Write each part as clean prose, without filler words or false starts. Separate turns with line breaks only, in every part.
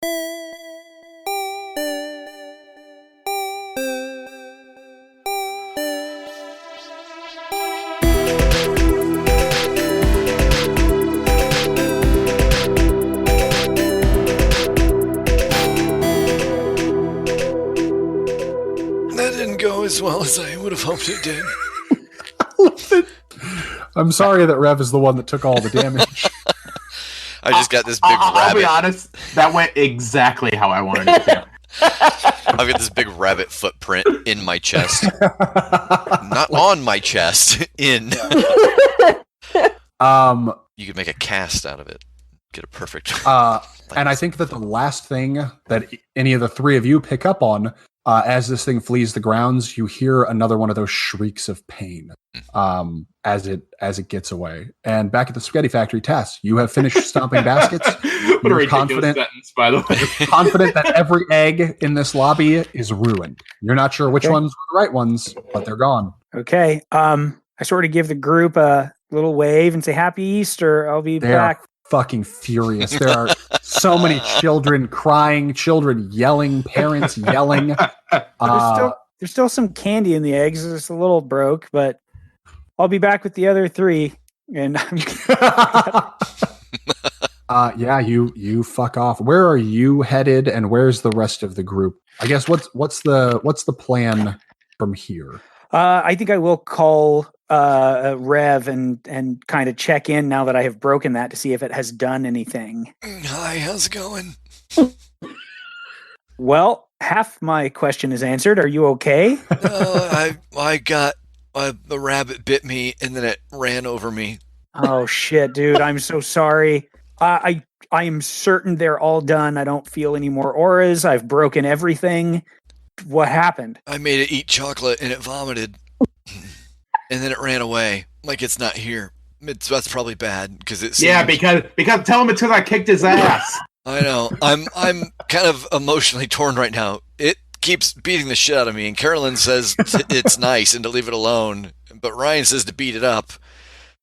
That didn't go as well as I would have hoped it did.
I'm sorry that Rev is the one that took all the damage.
I just got this big rabbit.
I'll be honest, that went exactly how I wanted it to.
I've got this big rabbit footprint in my chest. Not on my chest, in. You could make a cast out of it. Get a perfect.
And I think that the last thing that any of the three of you pick up on, as this thing flees the grounds, you hear another one of those shrieks of pain as it gets away. And back at the spaghetti factory, Tass, you have finished stomping baskets.
What a ridiculous sentence, by the way.
Confident that every egg in this lobby is ruined. You're not sure which ones were the right ones, but they're gone.
Okay. I sort of give the group a little wave and say, Happy Easter. I'll be back.
Fucking furious. There are so many children crying, children yelling, parents yelling.
There's still some candy in the eggs. It's a little broke, but I'll be back with the other three. And
yeah, you fuck off. Where are you headed, and where's the rest of the group? I guess what's the plan from here?
I think I will call Rev and kind of check in now that I have broken that to see if it has done anything.
Hi, how's it going?
Well, half my question is answered. Are you okay?
I got the rabbit bit me and then it ran over me.
Oh shit, dude! I'm so sorry. I am certain they're all done. I don't feel any more auras. I've broken everything. What happened?
I made it eat chocolate and it vomited. And then it ran away. Like it's not here. That's probably bad because it's
because tell him it's because I kicked his ass.
I know. I'm kind of emotionally torn right now. It keeps beating the shit out of me, and Carolyn says it's nice and to leave it alone, but Ryan says to beat it up.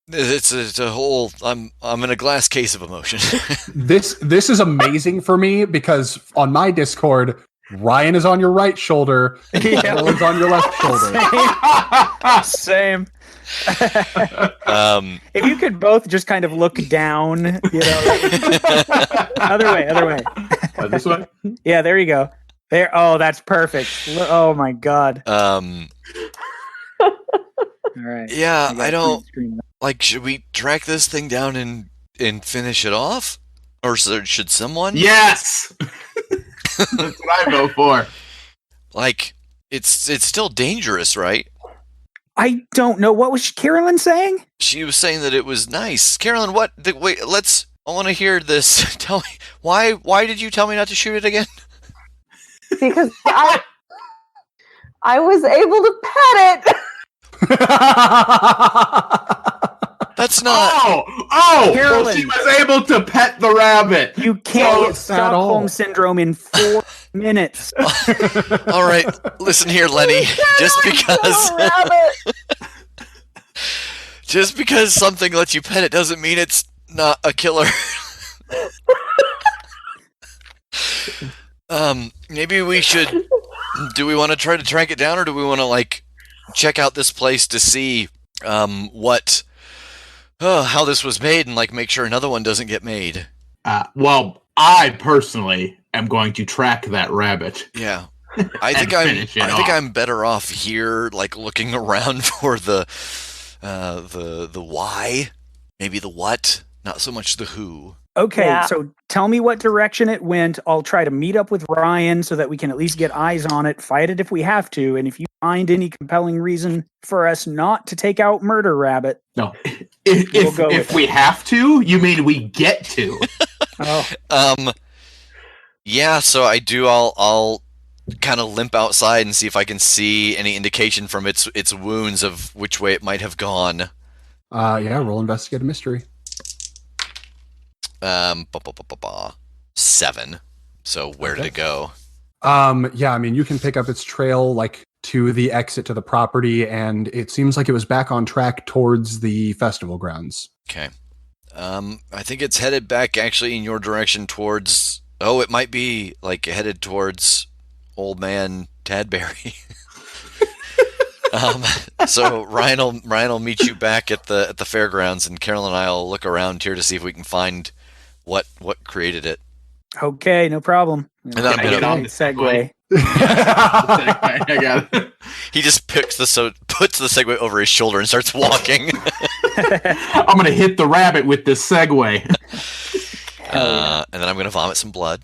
It's a whole. I'm in a glass case of emotion.
This is amazing for me because on my Discord, Ryan is on your right shoulder, and Carolyn's on your left shoulder.
Same. If you could both just kind of look down, other way.
This way?
Yeah, there you go. There. Oh, that's perfect. Oh my god. All right.
Yeah, I don't like. Should we track this thing down and finish it off, or should someone?
Yes. That's what I vote for.
Like, it's still dangerous, right?
I don't know. What was Carolyn saying?
She was saying that it was nice. Carolyn, what? Wait, I want to hear this. Tell me, why did you tell me not to shoot it again?
Because I was able to pet it.
That's not.
Oh!
Carolyn.
Well, she was able to pet the rabbit.
You can't get Stockholm Syndrome in 4 minutes.
All right, listen here, Lenny. Just because something lets you pet it doesn't mean it's not a killer. Maybe we should. Do we want to try to track it down, or do we want to check out this place to see how this was made and make sure another one doesn't get made?
Well, I personally am going to track that rabbit.
Yeah. I think I'm better off here, looking around for the why, maybe the what, not so much the who.
Okay, so tell me what direction it went. I'll try to meet up with Ryan so that we can at least get eyes on it, fight it if we have to, and if you find any compelling reason for us not to take out Murder Rabbit.
No. If we have to, you mean we get to.
Oh.
Yeah, so I do. I'll kind of limp outside and see if I can see any indication from its wounds of which way it might have gone.
Roll investigate a mystery.
7. So where did it go?
You can pick up its trail to the exit to the property, and it seems like it was back on track towards the festival grounds.
Okay. I think it's headed back actually in your direction towards Oh, it might be like headed towards old man Tadberry. um, so Ryan will meet you back at the fairgrounds, and Carolyn and I'll look around here to see if we can find what created it.
Okay, no problem.
And then I'm
Can I get
gonna.
on the
Segue.
I got it.
He just puts the Segway over his shoulder and starts walking.
I'm gonna hit the rabbit with this Segway.
And then I'm gonna vomit some blood.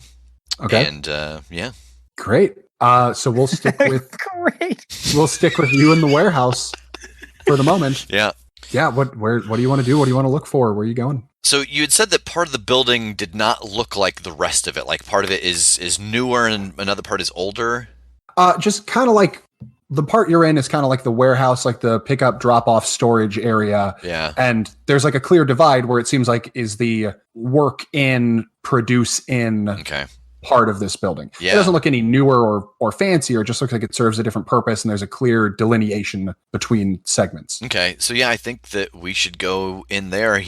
Okay.
And yeah.
Great. So we'll stick with
Great.
you in the warehouse for the moment.
Yeah.
Yeah. What do you want to do? What do you want to look for? Where are you going?
So you had said that part of the building did not look like the rest of it. Like part of it is newer and another part is older.
Just kind of like the part you're in is kind of like the warehouse, like the pickup, drop off storage area.
Yeah.
And there's like a clear divide where it seems like is the work in, produce in
Okay.
part of this building.
Yeah.
It doesn't look any newer or fancier. It just looks like it serves a different purpose. And there's a clear delineation between segments.
Okay. So yeah, I think that we should go in there.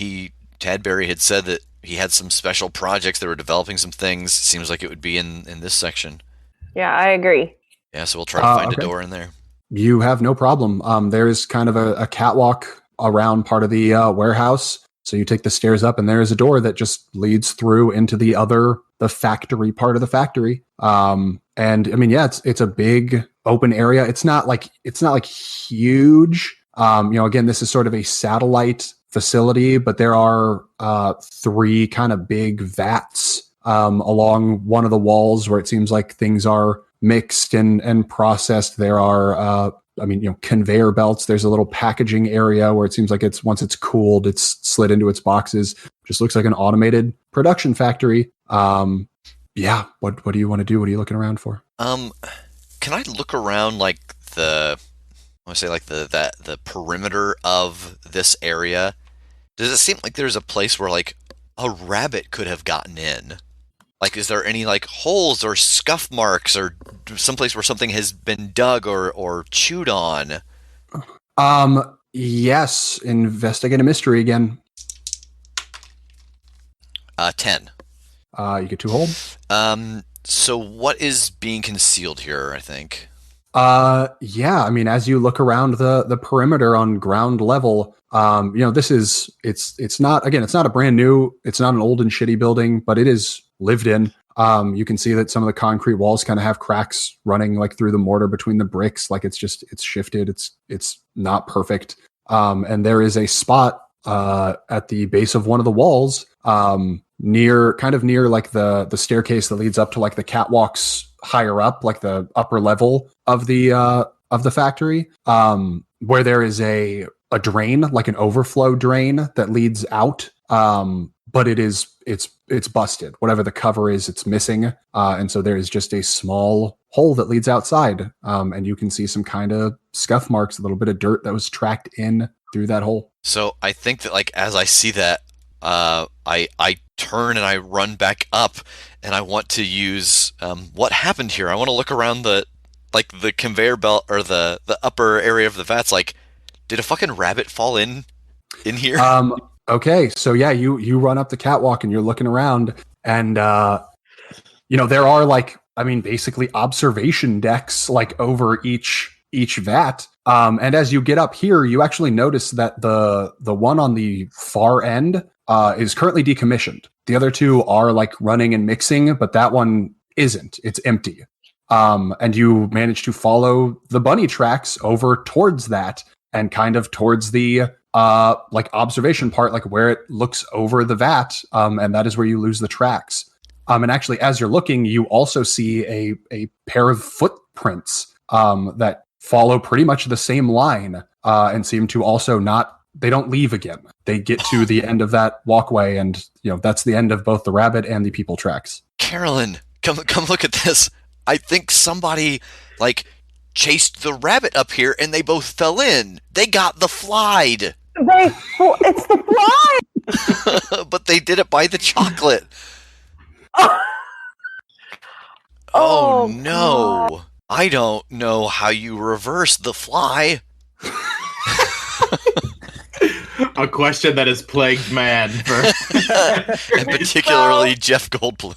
Tadberry had said that he had some special projects. They were developing some things. Seems like it would be in this section.
Yeah, I agree.
Yeah, so we'll try to find
okay.
a door in there.
You have no problem. There's kind of a catwalk around part of the warehouse. So you take the stairs up and there is a door that just leads through into the factory part of the factory. And I mean, yeah, it's a big open area. It's not like huge. Again, this is sort of a satellite facility, but there are 3 kind of big vats along one of the walls where it seems like things are mixed and processed. There are conveyor belts. There's a little packaging area where it seems like once it's cooled, it's slid into its boxes. Just looks like an automated production factory. Yeah. What do you want to do? What are you looking around for?
Can I look around like the perimeter of this area? Does it seem like there's a place where like a rabbit could have gotten in? Like, is there any like holes or scuff marks or someplace where something has been dug or chewed on?
Yes. Investigate a mystery again.
10.
You get 2 hold.
So what is being concealed here, I think?
Yeah, I mean, as you look around the perimeter on ground level, it's not a brand new, it's not an old and shitty building, but it is lived in. You can see that some of the concrete walls kind of have cracks running like through the mortar between the bricks. Like it's shifted. It's not perfect. And there is a spot, at the base of one of the walls, near like the staircase that leads up to like the catwalks higher up, like the upper level of the factory, where there is a drain, like an overflow drain that leads out. But it's busted. Whatever the cover is, it's missing. And so there is just a small hole that leads outside. And you can see some kind of scuff marks, a little bit of dirt that was tracked in through that hole.
So I think that like as I see that, I turn and I run back up, and I want to use what happened here. I want to look around the conveyor belt or the upper area of the vats. Like, did a fucking rabbit fall in here?
Okay, so yeah, you run up the catwalk and you're looking around, and there are basically observation decks like over each vat. And as you get up here, you actually notice that the one on the far end is currently decommissioned. The other 2 are like running and mixing, but that one isn't. It's empty. And you manage to follow the bunny tracks over towards that and kind of towards the observation part, like where it looks over the vat. And that is where you lose the tracks. And actually, as you're looking, you also see a pair of footprints that follow pretty much the same line and seem to also they don't leave again. They get to the end of that walkway, and that's the end of both the rabbit and the people tracks.
Carolyn, come look at this. I think somebody chased the rabbit up here, and they both fell in. They got the flied.
It's the fly.
But they did it by the chocolate.
Oh,
no.
God.
I don't know how you reverse the fly.
A question that has plagued man for
And particularly Jeff Goldblum.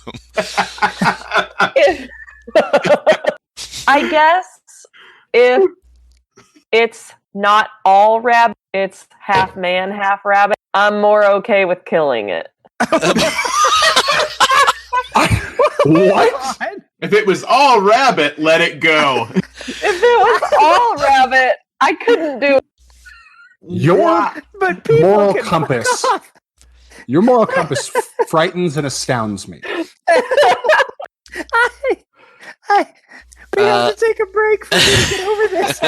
I guess if it's not all rabbit, it's half man, half rabbit, I'm more okay with killing it.
What?
If it was all rabbit, let it go.
If it was all rabbit, I couldn't do it.
Your
But people
moral
can
compass.
fuck off.
Your moral compass frightens and astounds me.
We have to take a break for me to get over this.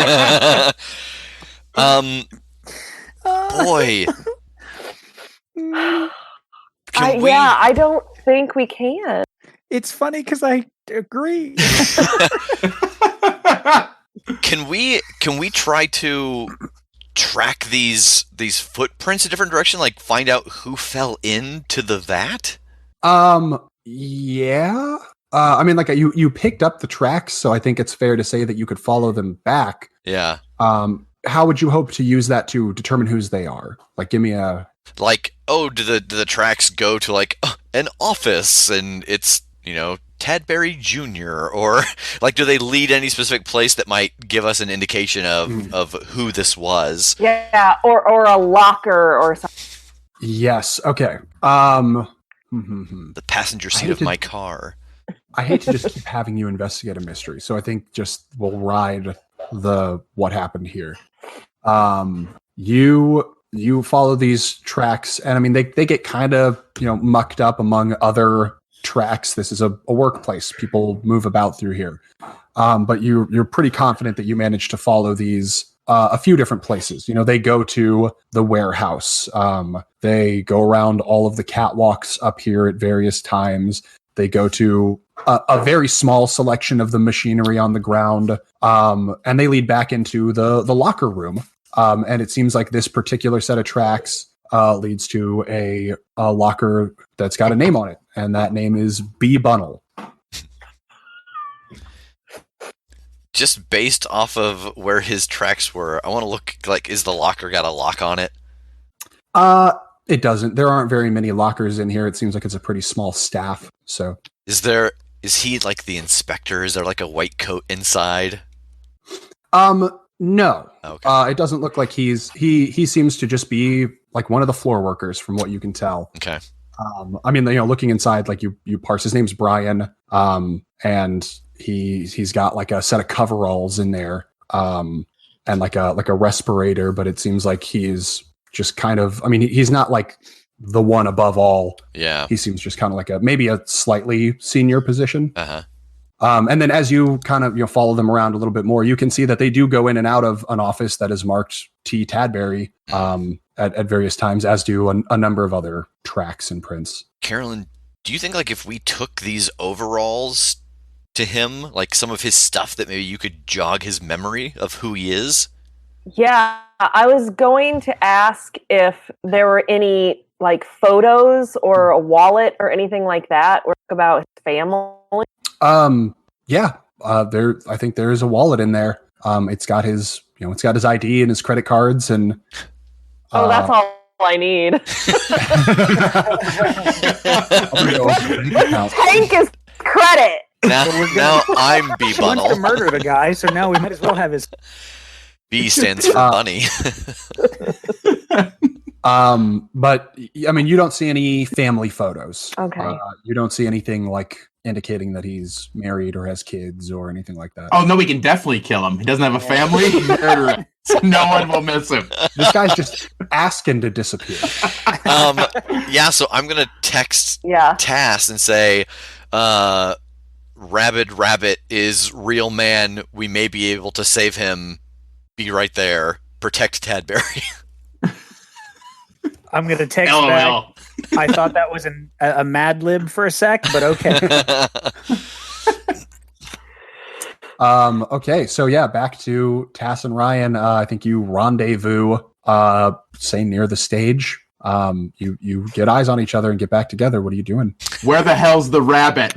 Boy.
I don't think we can.
It's funny because I agree.
Can we try to track these footprints a different direction, like find out who fell into the vat?
Yeah. I mean, like you picked up the tracks, so I think it's fair to say that you could follow them back.
Yeah.
How would you hope to use that to determine whose they are? Like, give me a
Like, do the tracks go to like an office and it's, Tadberry Jr., or like do they lead any specific place that might give us an indication of who this was?
Yeah, or a locker or something.
Yes. Okay.
The passenger seat of my car.
I hate to just keep having you investigate a mystery, so I think just we'll ride what happened here. You follow these tracks, and I mean they get kind of mucked up among other tracks. This is a workplace; people move about through here, but you're pretty confident that you managed to follow these a few different places. They go to the warehouse. They go around all of the catwalks up here at various times. They go to a very small selection of the machinery on the ground, and they lead back into the locker room. And it seems like this particular set of tracks leads to a locker that's got a name on it, and that name is B. Bunnell.
Just based off of where his tracks were, I want to look like, is the locker got a lock on it?
It doesn't. There aren't very many lockers in here. It seems like it's a pretty small staff. So
Is he like the inspector? Is there like a white coat inside?
No.
Okay.
It doesn't look like he seems to just be like one of the floor workers from what you can tell.
Okay.
I mean, looking inside, like you parse, his name's Brian. And he's got like a set of coveralls in there. And like a respirator, but it seems like he's just kind of, I mean, he's not like the one above all.
Yeah.
He seems just kind of like maybe a slightly senior position.
Uh-huh.
And then as you kind of follow them around a little bit more, you can see that they do go in and out of an office that is marked T. Tadberry at various times, as do a number of other tracks and prints.
Carolyn, do you think like if we took these overalls to him, like some of his stuff, that maybe you could jog his memory of who he is?
Yeah, I was going to ask if there were any like photos or a wallet or anything like that, or about his family.
Yeah. I think there is a wallet in there. It's got his ID and his credit cards and.
That's all I need. Tank is credit.
Now I'm B.
He wants to
Bunnell.
murder the guy, so now we might as well have his.
B stands for bunny.
But I mean, you don't see any family photos.
Okay.
You don't see anything like indicating that he's married or has kids or anything like that.
Oh no, we can definitely kill him. He doesn't have a family. Murder him. No one will miss him.
This guy's just asking to disappear.
Yeah, so I'm gonna text
Yeah.
Tass and say, Rabbit is real man. We may be able to save him. Be right there. Protect Tadberry.
I'm going to text
LOL.
back. I thought that was a Mad Lib for a sec, but okay.
Okay, so yeah, back to Tass and Ryan. I think you rendezvous, say near the stage. You get eyes on each other and get back together. What are you doing?
Where the hell's the rabbit?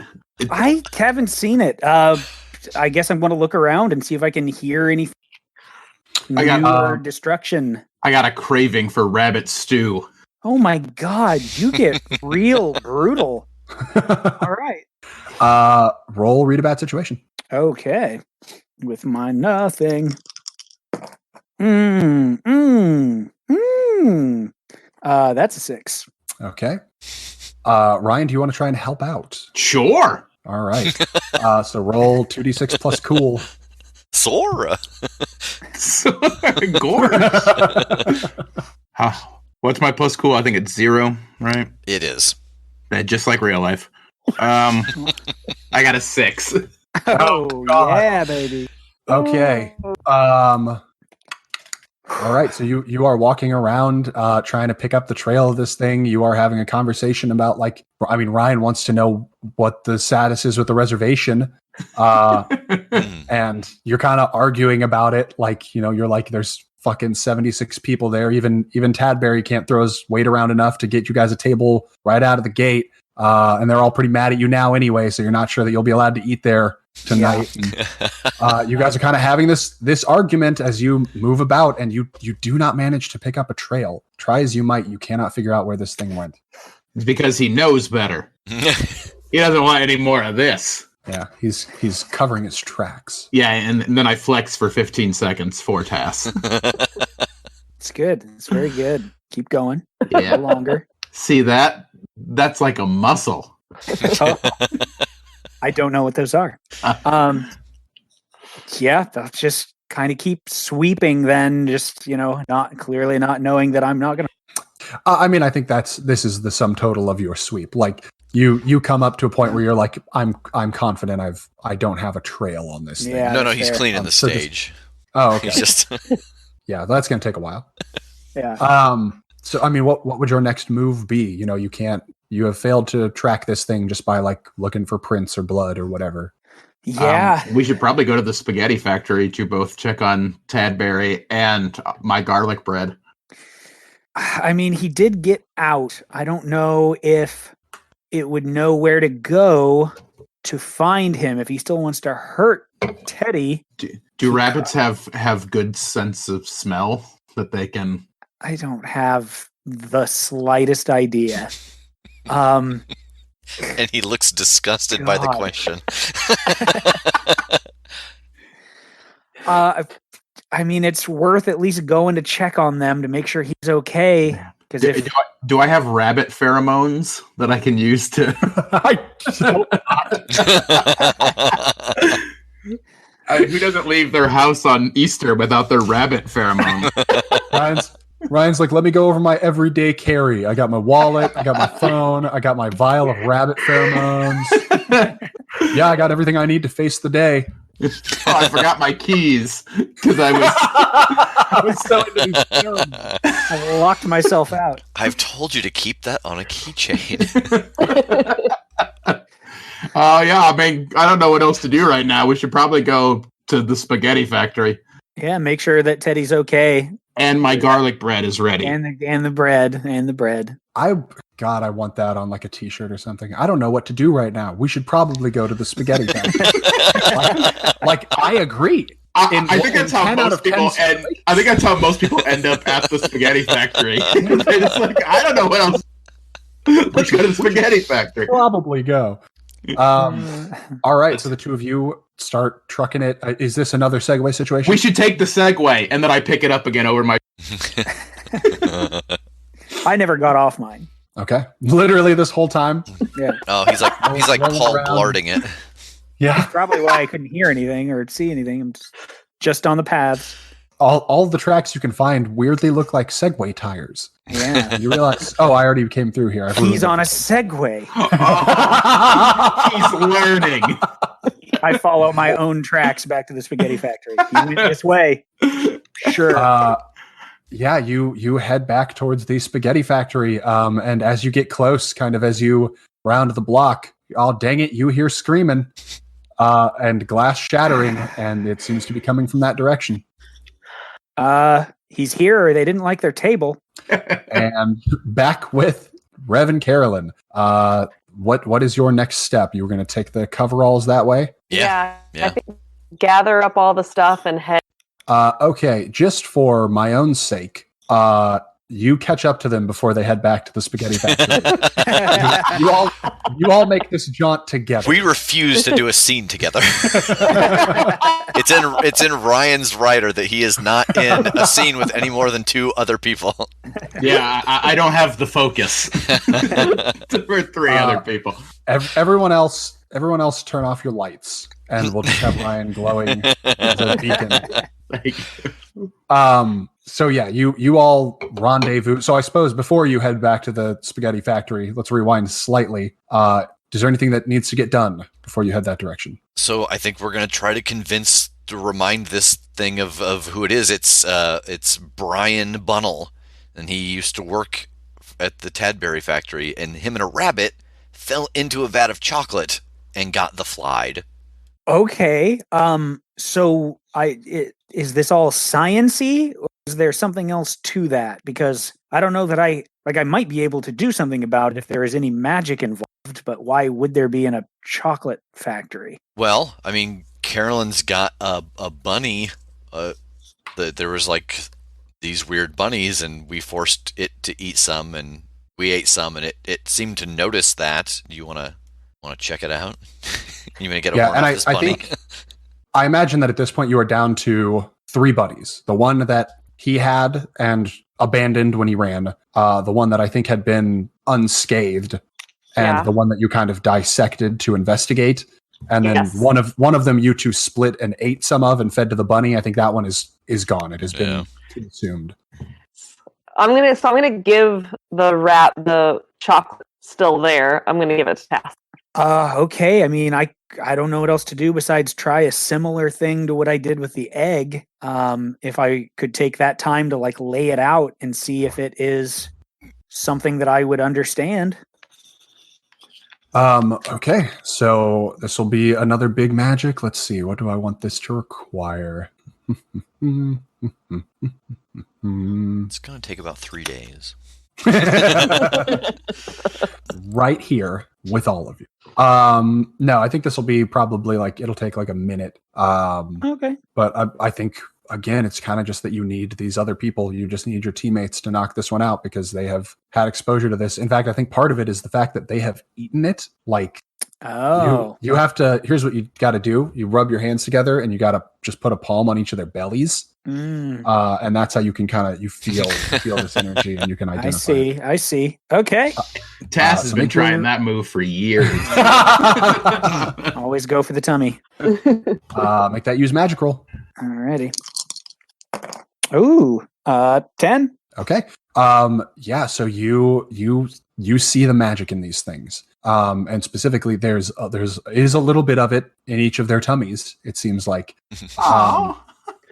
I haven't seen it. I guess I'm going to look around and see if I can hear any
I got-
destruction.
I got a craving for rabbit stew.
Oh my god, you get real brutal. All right.
Roll read a bad situation.
Okay. With my nothing. That's a 6.
Okay. Ryan, do you want to try and help out?
Sure.
All right. So roll 2d6 plus cool.
Sora.
Gorge. What's my plus cool? I think it's 0, right?
It is.
Just like real life. I got a 6.
Oh, yeah, baby.
Okay. All right. So you are walking around trying to pick up the trail of this thing. You are having a conversation about Ryan wants to know what the status is with the reservation. And you're kind of arguing about it. You're like, there's fucking 76 people there. Even Tadberry can't throw his weight around enough to get you guys a table right out of the gate. And they're all pretty mad at you now anyway. So you're not sure that you'll be allowed to eat there tonight. Yeah. And, you guys are kind of having this argument as you move about, and you do not manage to pick up a trail. Try as you might, you cannot figure out where this thing went.
It's because he knows better. He doesn't want any more of this.
Yeah, he's covering his tracks.
Yeah, and then I flex for 15 seconds for Tass.
It's good. It's very good. Keep going.
Yeah.
Longer.
See that? That's like a muscle.
I don't know what those are. Yeah, they'll just kind of keep sweeping then, just, not knowing that I'm not going to.
I think this is the sum total of your sweep. Like you come up to a point where you're like, I'm confident I don't have a trail on this thing.
Yeah, no, he's cleaning the stage.
Okay.
He's just
yeah, that's going to take a while.
Yeah.
So what would your next move be? You have failed to track this thing just by looking for prints or blood or whatever.
Yeah.
We should probably go to the spaghetti factory to both check on Tadberry and my garlic bread.
He did get out. I don't know if it would know where to go to find him if he still wants to hurt Teddy.
Do rabbits have good sense of smell that they can?
I don't have the slightest idea.
And he looks disgusted by the question.
It's worth at least going to check on them to make sure he's okay. Because
do I have rabbit pheromones that I can use to? I don't. Who doesn't leave their house on Easter without their rabbit pheromone?
Ryan's like, let me go over my everyday carry. I got my wallet, I got my phone, I got my vial of rabbit pheromones. Yeah, I got everything I need to face the day.
Oh, I forgot my keys because I was
so into these pheromones. I locked myself out.
I've told you to keep that on a keychain.
Yeah, I don't know what else to do right now. We should probably go to the spaghetti factory.
Yeah, make sure that Teddy's okay.
And my garlic bread is ready.
And the bread.
I want that on a t-shirt or something. I don't know what to do right now. We should probably go to the spaghetti factory. I agree.
I think that's how most people end. I think that's how most people end up at the spaghetti factory. They're just like, I don't know what else. Let's go to the spaghetti factory.
Probably go. All right, so the two of you start trucking it. Is this another Segway situation?
We should take the Segway, and then I pick it up again over my...
I never got off mine.
Okay. Literally this whole time?
Yeah.
Oh, he's like Paul Blarding it.
Yeah.
That's probably why I couldn't hear anything or see anything. I'm just on the paths.
All the tracks you can find weirdly look like Segway tires.
Yeah.
You realize, I already came through here.
He's on a Segway.
He's learning.
I follow my own tracks back to the spaghetti factory. He went this way. Sure.
Yeah, you head back towards the spaghetti factory. And as you get close, kind of as you round the block, dang it, you hear screaming and glass shattering, and it seems to be coming from that direction.
He's here, or they didn't like their table.
And back with Rev and Carolyn. What is your next step? You were going to take the coveralls that way?
Yeah. I think gather up all the stuff and head.
Okay, just for my own sake, You catch up to them before they head back to the spaghetti factory. you all make this jaunt together.
We refuse to do a scene together. It's in Ryan's writer that he is not in a scene with any more than 2 other people.
Yeah, I don't have the focus for 3 other people.
Everyone else turn off your lights, and we'll just have Ryan glowing as a beacon. So yeah, you all rendezvous. So I suppose before you head back to the spaghetti factory, let's rewind slightly. Is there anything that needs to get done before you head that direction?
So I think we're going to try to remind this thing of who it is. It's Brian Bunnell, and he used to work at the Tadberry factory, and him and a rabbit fell into a vat of chocolate and got the flied.
Okay. So is this all science-y, or is there something else to that? Because I don't know that I might be able to do something about it if there is any magic involved, but why would there be in a chocolate factory?
Well, I mean, Carolyn's got a bunny. There was like these weird bunnies, and we forced it to eat some, and we ate some, and it seemed to notice that. Do you want to check it out? You want to get over this bunny?
I imagine that at this point you are down to 3 buddies. The one that he had and abandoned when he ran, the one that I think had been unscathed, and the one that you kind of dissected to investigate. And then one of them you 2 split and ate some of and fed to the bunny. I think that one is gone. It has been consumed.
I'm gonna give the rat the chocolate still there. I'm gonna give it to Tass.
Okay. I mean, I don't know what else to do besides try a similar thing to what I did with the egg. If I could take that time to like lay it out and see if it is something that I would understand.
Okay. So this will be another big magic. Let's see. What do I want this to require?
It's going to take about 3 days.
Right here with all of you. No, I think this will be probably it'll take like a minute.
Okay.
But I think again, it's kind of just that you need these other people. You just need your teammates to knock this one out because they have had exposure to this. In fact, I think part of it is the fact that they have eaten it. You have to, here's what you got to do. You rub your hands together and you got to just put a palm on each of their bellies. And that's how you can you feel this energy and you can identify.
I see. Okay.
Tass has been trying that move for years.
Always go for the tummy.
Make that use magic roll.
Alrighty. Ooh, 10.
Okay. So you see the magic in these things. And specifically there is a little bit of it in each of their tummies, it seems like.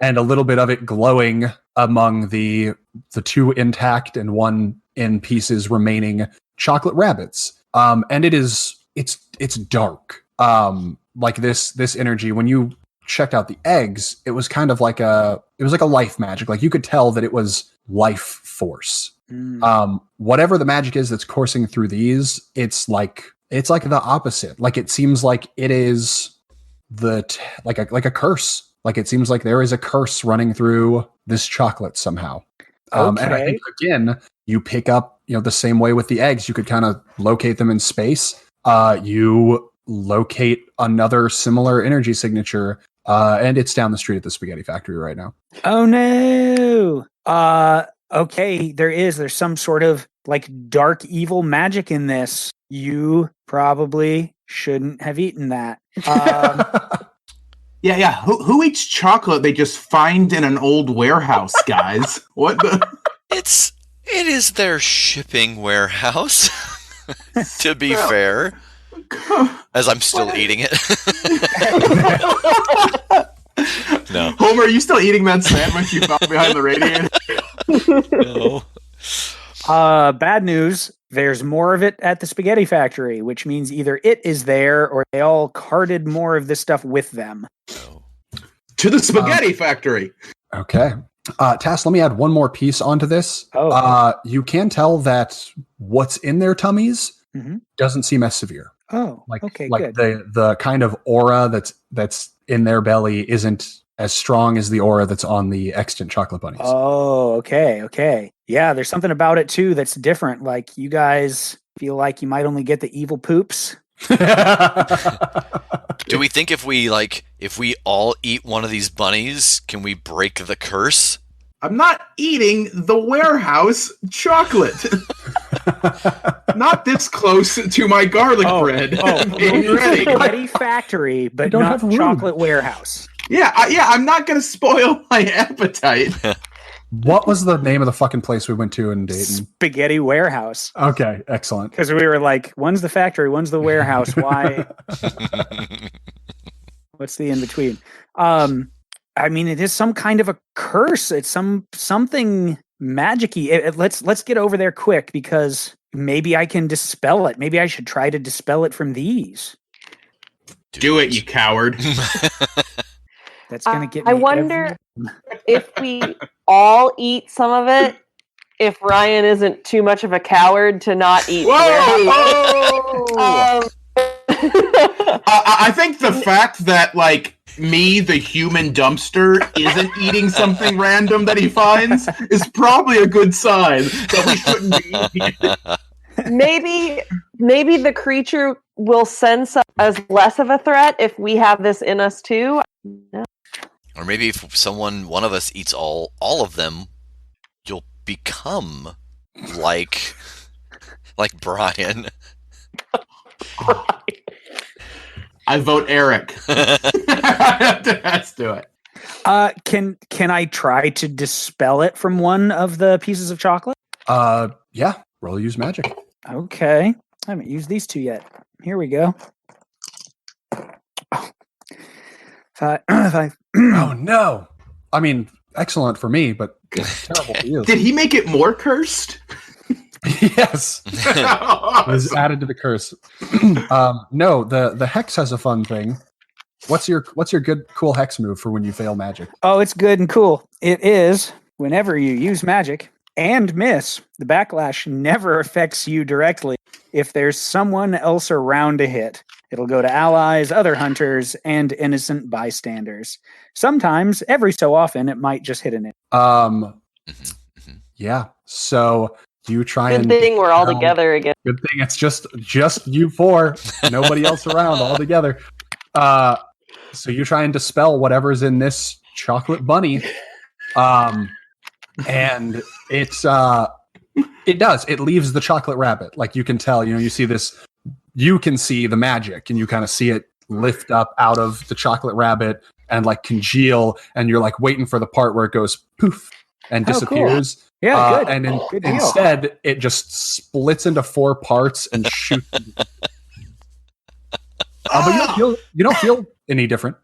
And a little bit of it glowing among the 2 intact and 1 in pieces remaining chocolate rabbits. And it's dark. Like this energy, when you checked out the eggs, it was kind of like a life magic. Like you could tell that it was life force. Whatever the magic is that's coursing through these, it's like the opposite. Like it seems like it is like a curse. Like it seems like there is a curse running through this chocolate somehow. And I think again, you pick up, the same way with the eggs, you could kind of locate them in space. You locate another similar energy signature, and it's down the street at the spaghetti factory right now.
Oh no. Okay, there's some sort of like dark evil magic in this. You probably shouldn't have eaten that.
Yeah. Who eats chocolate they just find in an old warehouse, guys? What the?
It is their shipping warehouse. To be fair, as I'm still eating it. No,
Homer, are you still eating that sandwich you found behind the radiator?
No.
Bad news. There's more of it at the spaghetti factory, which means either it is there or they all carted more of this stuff with them.
To the spaghetti factory.
Okay. Tass, let me add one more piece onto this. You can tell that what's in their tummies doesn't seem as severe.
Oh,
Like,
okay,
like
good.
the kind of aura that's in their belly isn't as strong as the aura that's on the extant chocolate bunnies.
Oh, okay. Yeah, there's something about it too that's different. Like you guys feel like you might only get the evil poops.
Do we think if we all eat one of these bunnies, can we break the curse?
I'm not eating the warehouse chocolate. Not this close to my garlic bread.
Ready. Spaghetti factory, but not chocolate warehouse.
Yeah, I'm not going to spoil my appetite.
What was the name of the fucking place we went to in Dayton?
Spaghetti warehouse.
Okay, excellent.
Because we were like, one's the factory, one's the warehouse. Why? What's the in between? I mean, it is some kind of a curse. It's something magic-y. Let's get over there quick because maybe I can dispel it. Maybe I should try to dispel it from these.
Do it, you coward.
That's gonna get me.
I wonder if we all eat some of it, if Ryan isn't too much of a coward to not eat.
I think the fact that, like, me, the human dumpster, isn't eating something random that he finds is probably a good sign that we shouldn't be eating it.
Maybe the creature will sense us as less of a threat if we have this in us too. No.
Or maybe if one of us eats all of them, you'll become like Brian.
I vote Eric. Let's do it.
Can I try to dispel it from one of the pieces of chocolate?
Yeah. Roll use magic.
Okay. I haven't used these two yet. Here we go.
Oh no! I mean, excellent for me, but terrible for you.
Did he make it more cursed?
Yes. It was added to the curse. No, the hex has a fun thing. What's your good cool hex move for when you fail magic?
Oh, it's good and cool. It is whenever you use magic and miss, the backlash never affects you directly. If there's someone else around to hit, it'll go to allies, other hunters, and innocent bystanders. Sometimes, every so often, it might just hit an enemy.
Yeah. So you try
Good thing we're all together again.
Good thing it's just you four, nobody else around, all together. So you try and dispel whatever's in this chocolate bunny, and it does. It leaves the chocolate rabbit. Like you can tell, you see this. You can see the magic, and you kind of see it lift up out of the chocolate rabbit and like congeal, and you're like waiting for the part where it goes poof and disappears.
Cool. Yeah, good.
And
good
instead, it just splits into 4 parts and shoots. But you don't feel any different.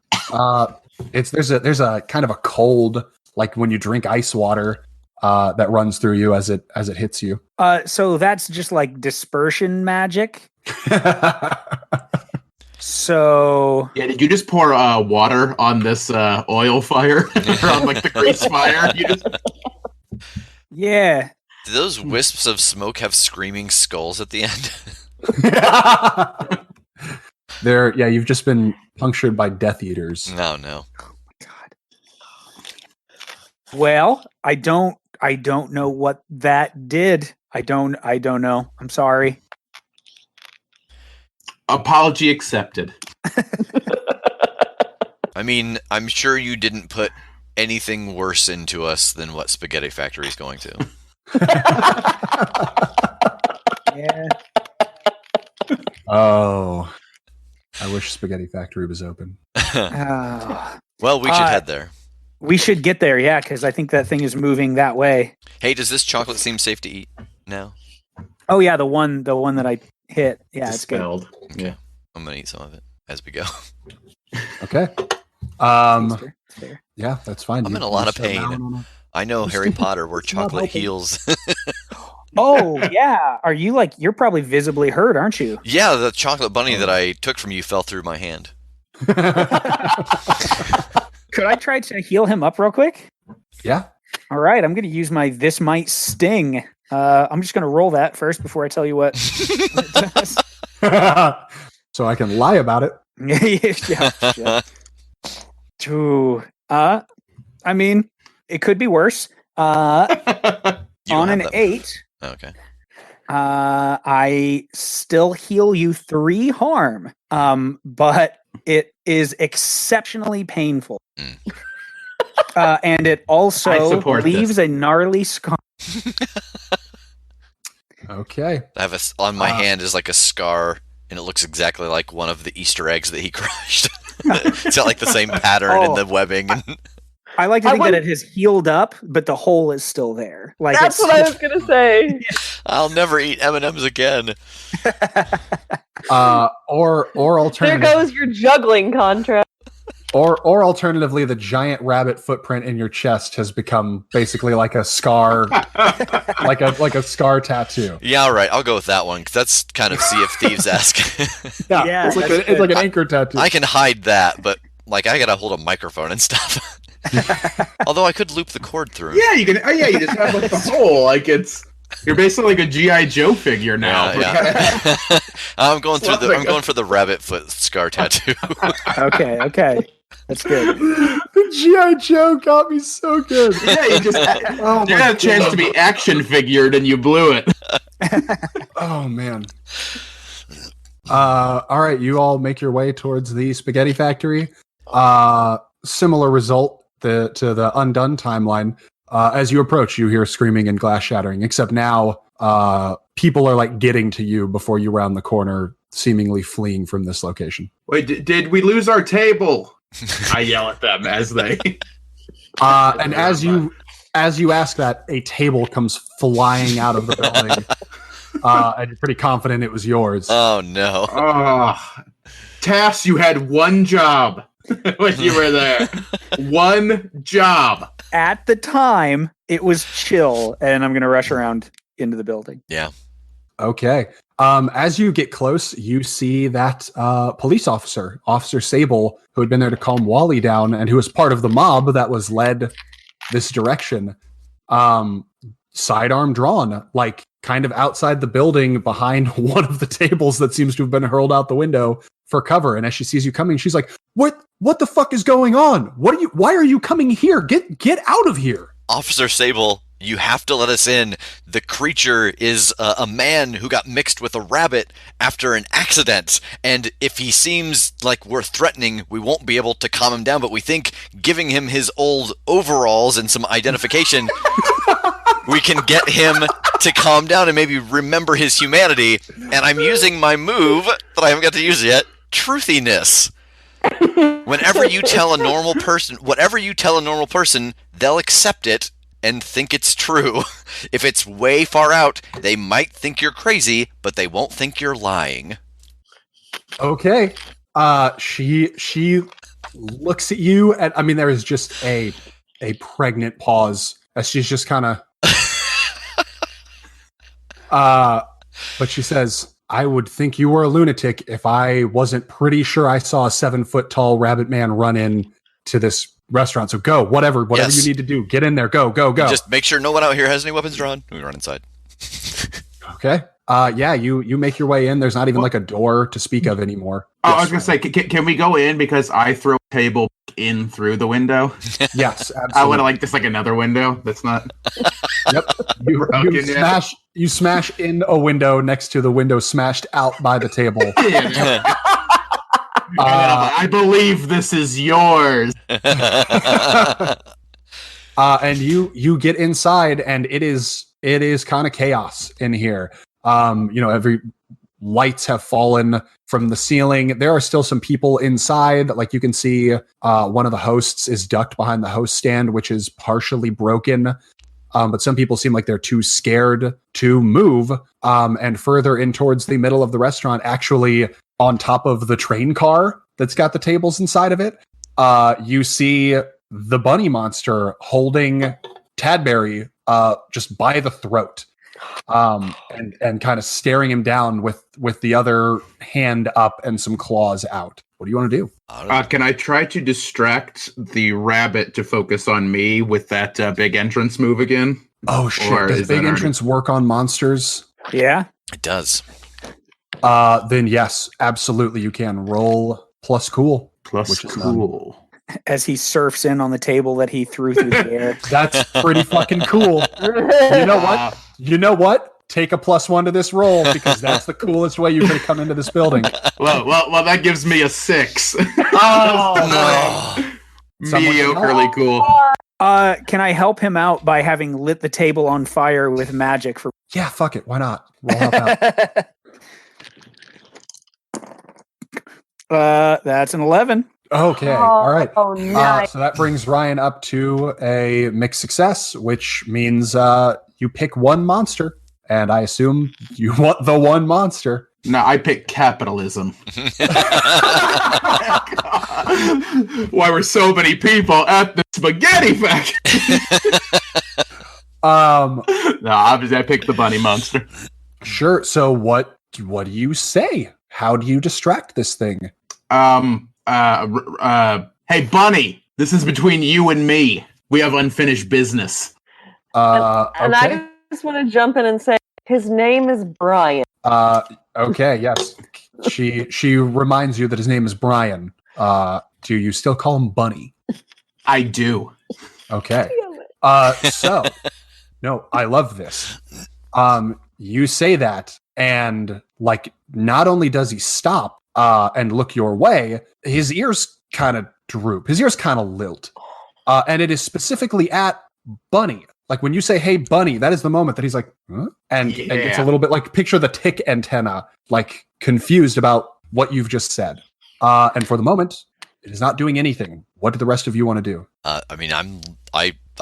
There's a kind of a cold, like when you drink ice water, that runs through you as it hits you.
So that's just like dispersion magic. So
yeah, did you just pour water on this oil fire or on like the grease fire?
Yeah.
Do those wisps of smoke have screaming skulls at the end?
You've just been punctured by Death Eaters.
No.
Oh my god. Well, I don't know what that did. I don't know. I'm sorry.
Apology accepted.
I mean, I'm sure you didn't put anything worse into us than what Spaghetti Factory is going to.
Yeah.
Oh, I wish Spaghetti Factory was open.
Well, we should head there.
We should get there, yeah, because I think that thing is moving that way.
Hey, does this chocolate seem safe to eat now?
Oh yeah, the one that I hit. Yeah,
Dispelled.
It's good.
Yeah, I'm gonna eat some of it as we go.
Okay.
Fair.
Yeah, that's fine.
I'm in a lot of pain. I know Harry Potter where chocolate heals.
Oh yeah, you're probably visibly hurt, aren't you?
Yeah, the chocolate bunny that I took from you fell through my hand.
Could I try to heal him up real quick?
Yeah.
All right, I'm going to use my This Might Sting. I'm just going to roll that first before I tell you what it does.
so I can lie about it.
Yeah. I mean, it could be worse. On an 8.
Okay.
I still heal you 3 harm. But it is exceptionally painful. And it also leaves a gnarly scar.
Okay.
I have on my hand is like a scar, and it looks exactly like one of the Easter eggs that he crushed. It's got like the same pattern in the webbing.
I like to think that it has healed up, but the hole is still there. Like
that's what I was gonna say.
I'll never eat M&Ms again.
Or alternatively,
there goes your juggling contract.
Or alternatively, the giant rabbit footprint in your chest has become basically like a scar, like a scar tattoo.
Yeah, all right. I'll go with that one because that's kind of Sea of Thieves-esque.
Yeah, it's like an anchor tattoo.
I can hide that, but like I gotta hold a microphone and stuff. Although I could loop the cord through.
Yeah, you can. You just have like the hole. Like you're basically like a GI Joe figure now.
Yeah. I'm going for the rabbit foot scar tattoo.
Okay. That's good.
The G.I. Joe got me so good.
Yeah, you had a chance to be action figured and you blew it.
Oh, man. All right, you all make your way towards the spaghetti factory. Similar result to the Undone timeline. As you approach, you hear screaming and glass shattering, except now people are like getting to you before you round the corner, seemingly fleeing from this location.
Wait, did we lose our table? I yell at them as they.
And as you ask that, a table comes flying out of the building, and you're pretty confident it was yours.
Oh no!
Tass, you had one job when you were there. One job.
At the time, it was chill, and I'm going to rush around into the building.
Yeah.
Okay. As you get close, you see that police officer, Officer Sable, who had been there to calm Wally down and who was part of the mob that was led this direction, sidearm drawn, like kind of outside the building behind one of the tables that seems to have been hurled out the window for cover. And as she sees you coming, she's like, What the fuck is going on? Why are you coming here? Get out of here.
Officer Sable, you have to let us in. The creature is a man who got mixed with a rabbit after an accident. And if he seems like we're threatening, we won't be able to calm him down. But we think giving him his old overalls and some identification, we can get him to calm down and maybe remember his humanity. And I'm using my move that I haven't got to use yet, truthiness. Whenever you tell a normal person, whatever you tell a normal person, they'll accept it and think it's true. If it's way far out, they might think you're crazy, but they won't think you're lying.
Okay. She looks at you, and I mean, there is just a pregnant pause as she's just kind of. But she says, "I would think you were a lunatic if I wasn't pretty sure I saw a 7-foot-tall rabbit man run in to this restaurant. So go, whatever
Yes.
you need to do. Get in there. Go.
Just make sure no one out here has any weapons drawn. We run inside.
Okay. Yeah, you make your way in. There's not even like a door to speak of anymore.
Oh, I was going to say, can we go in because I throw a table in through the window?
Yes, absolutely.
I want to like just like another window that's not.
Yep. You smash in a window next to the window smashed out by the table.
I believe this is yours.
And you get inside, and it is kind of chaos in here. Every lights have fallen from the ceiling. There are still some people inside. Like you can see, one of the hosts is ducked behind the host stand, which is partially broken. But some people seem like they're too scared to move. And further in towards the middle of the restaurant, actually on top of the train car that's got the tables inside of it, you see the bunny monster holding Tadberry just by the throat, and kind of staring him down with the other hand up and some claws out. What do you want to do?
Can I try to distract the rabbit to focus on me with that big entrance move again?
Oh shit! Does big entrance work on monsters?
Yeah,
It does.
Then yes, absolutely, you can roll plus cool.
Plus
which is
cool.
As he surfs in on the table that he threw through the air.
That's pretty fucking cool. You know what? You know what? Take a +1 to this roll because that's the coolest way you could have come into this building.
Well, that gives me a 6.
Oh no!
Mediocrely cool.
Can I help him out by having lit the table on fire with magic for?
Yeah, fuck it. Why not? We'll help out.
That's an 11.
Okay, all right.
Oh, nice.
So that brings Ryan up to a mixed success, which means you pick one monster, and I assume you want the one monster.
No, I pick capitalism. Why were so many people at the spaghetti factory? No, obviously I picked the bunny monster.
Sure. So what do you say? How do you distract this thing?
Hey, Bunny, this is between you and me. We have unfinished business.
And
okay.
I just want to jump in and say his name is Brian.
Okay, yes. She reminds you that his name is Brian. Do you still call him Bunny?
I do.
Okay. So no, I love this. You say that, and like, not only does he stop and look your way, his ears kind of droop. His ears kind of lilt. And it is specifically at Bunny. Like when you say, "Hey, Bunny," that is the moment that he's like, huh? And it's a little bit like picture the tick antenna, like confused about what you've just said. And for the moment, it is not doing anything. What do the rest of you want to do?
I